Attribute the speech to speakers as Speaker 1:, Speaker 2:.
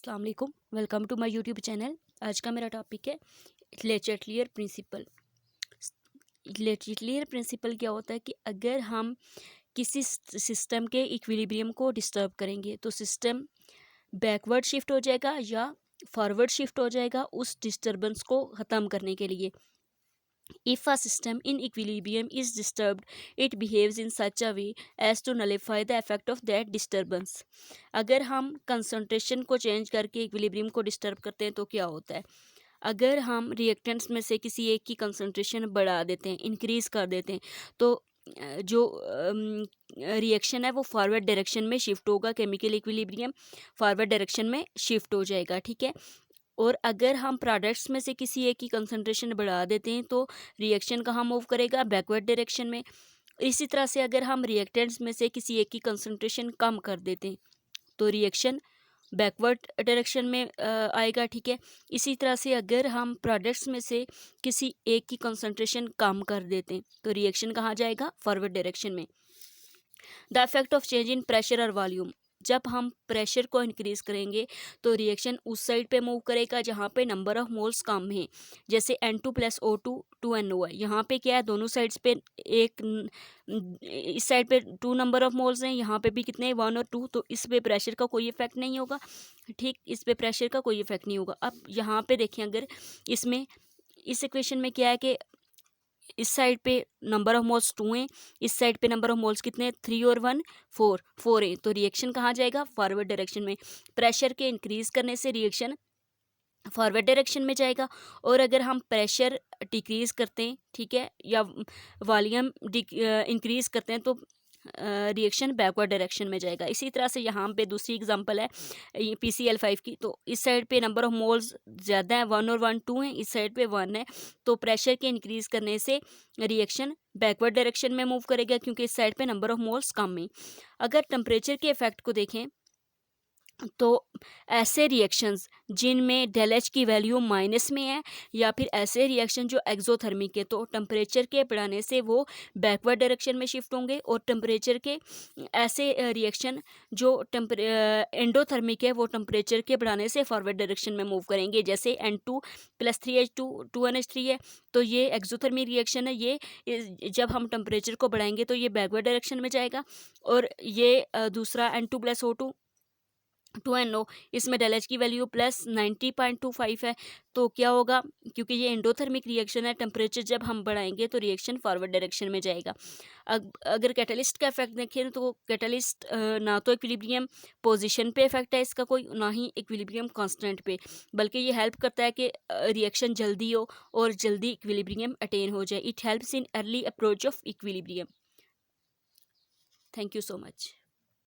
Speaker 1: अस्सलाम वालेकुम, welcome to my YouTube channel. आज का मेरा टॉपिक है लेचेटलियर प्रिंसिपल। लेचेटलियर प्रिंसिपल क्या होता है कि अगर हम किसी सिस्टम के इक्विलिब्रियम को डिस्टर्ब करेंगे तो सिस्टम बैकवर्ड शिफ्ट हो जाएगा या फॉरवर्ड शिफ्ट हो जाएगा उस डिस्टर्बेंस को ख़त्म करने के लिए। If a system in equilibrium is disturbed, it behaves in such a way as to nullify the effect of that disturbance. अगर हम कंसंट्रेशन को चेंज करके इक्विलिब्रियम को डिस्टर्ब करते हैं तो क्या होता है? अगर हम रिएक्टेंट्स में से किसी एक की कंसंट्रेशन बढ़ा देते हैं, इंक्रीज कर देते हैं, तो जो रिएक्शन है वो फॉरवर्ड डायरेक्शन में शिफ्ट होगा। केमिकल इक्विलिब्रियम फॉरवर्ड डायरेक्शन में शिफ्ट हो जाएगा, ठीक है। और अगर हम प्रोडक्ट्स में से किसी एक की कंसंट्रेशन बढ़ा देते हैं तो रिएक्शन कहाँ मूव करेगा? बैकवर्ड डायरेक्शन में। इसी तरह से अगर हम रिएक्टेंट्स में से किसी एक की कंसंट्रेशन कम कर देते हैं तो रिएक्शन बैकवर्ड डायरेक्शन में आएगा, ठीक है। इसी तरह से अगर हम प्रोडक्ट्स में से किसी एक की कंसंट्रेशन कम कर देते हैं तो रिएक्शन कहाँ जाएगा? फॉरवर्ड डायरेक्शन में। The effect of change in pressure और वॉल्यूम। जब हम प्रेशर को इंक्रीज करेंगे तो रिएक्शन उस साइड पे मूव करेगा जहाँ पे नंबर ऑफ मोल्स कम है। जैसे N2 + O2 2NO है। यहाँ पे क्या है? दोनों साइड्स पे इस साइड पे 2 नंबर ऑफ मोल्स हैं, यहाँ पे भी कितने हैं? 1 और 2। तो इस पे प्रेशर का कोई इफेक्ट नहीं होगा, ठीक। इस पे प्रेशर का कोई इफेक्ट नहीं होगा। अब यहाँ पे देखें, अगर इसमें इस इक्वेशन में क्या है कि इस साइड पे नंबर ऑफ मोल्स 2 हैं, इस साइड पे नंबर ऑफ मोल्स कितने? 3 और 1 4 है। तो रिएक्शन कहाँ जाएगा? फॉरवर्ड डायरेक्शन में। प्रेशर के इंक्रीज करने से रिएक्शन फॉरवर्ड डायरेक्शन में जाएगा। और अगर हम प्रेशर डिक्रीज करते हैं, ठीक है, या वॉल्यूम इंक्रीज करते हैं तो रिएक्शन बैकवर्ड डायरेक्शन में जाएगा। इसी तरह से यहाँ पे दूसरी एग्जांपल है PCl5 की। तो इस साइड पे नंबर ऑफ मोल्स ज़्यादा है, 1 और 1 2 हैं, इस साइड पे 1 है। तो प्रेशर के इंक्रीज करने से रिएक्शन बैकवर्ड डायरेक्शन में मूव करेगा क्योंकि इस साइड पे नंबर ऑफ मोल्स कम है। अगर टेम्परेचर के इफेक्ट को देखें तो ऐसे रिएक्शंस जिनमें डेल एच की वैल्यू माइनस में है या फिर ऐसे रिएक्शन जो एक्सोथर्मिक है, तो टेम्परेचर के बढ़ाने से वो बैकवर्ड डायरेक्शन में शिफ्ट होंगे। और टेम्परेचर के ऐसे रिएक्शन जो एंडोथर्मिक है वो टेम्परेचर के बढ़ाने से फॉरवर्ड डायरेक्शन में मूव करेंगे। जैसे N2 + 3H2 2NH3 है, तो ये एक्सोथर्मिक रिएक्शन है। ये जब हम टेम्परेचर को बढ़ाएंगे तो ये बैकवर्ड डायरेक्शन में जाएगा। और ये दूसरा N2 + O2 2NO, इसमें डेल एच की वैल्यू +90.25 है। तो क्या होगा? क्योंकि ये एंडोथर्मिक रिएक्शन है, टेम्परेचर जब हम बढ़ाएंगे तो रिएक्शन फॉरवर्ड डायरेक्शन में जाएगा। अगर कैटलिस्ट का इफेक्ट देखें तो कैटलिस्ट ना तो इक्विलिब्रियम पोजीशन पे इफेक्ट है इसका कोई, ना ही इक्विलिब्रियम कांस्टेंट पे, बल्कि ये हेल्प करता है कि रिएक्शन जल्दी हो और जल्दी इक्विलिब्रियम अटेन हो जाए। It helps in early approach of equilibrium. Thank you so much.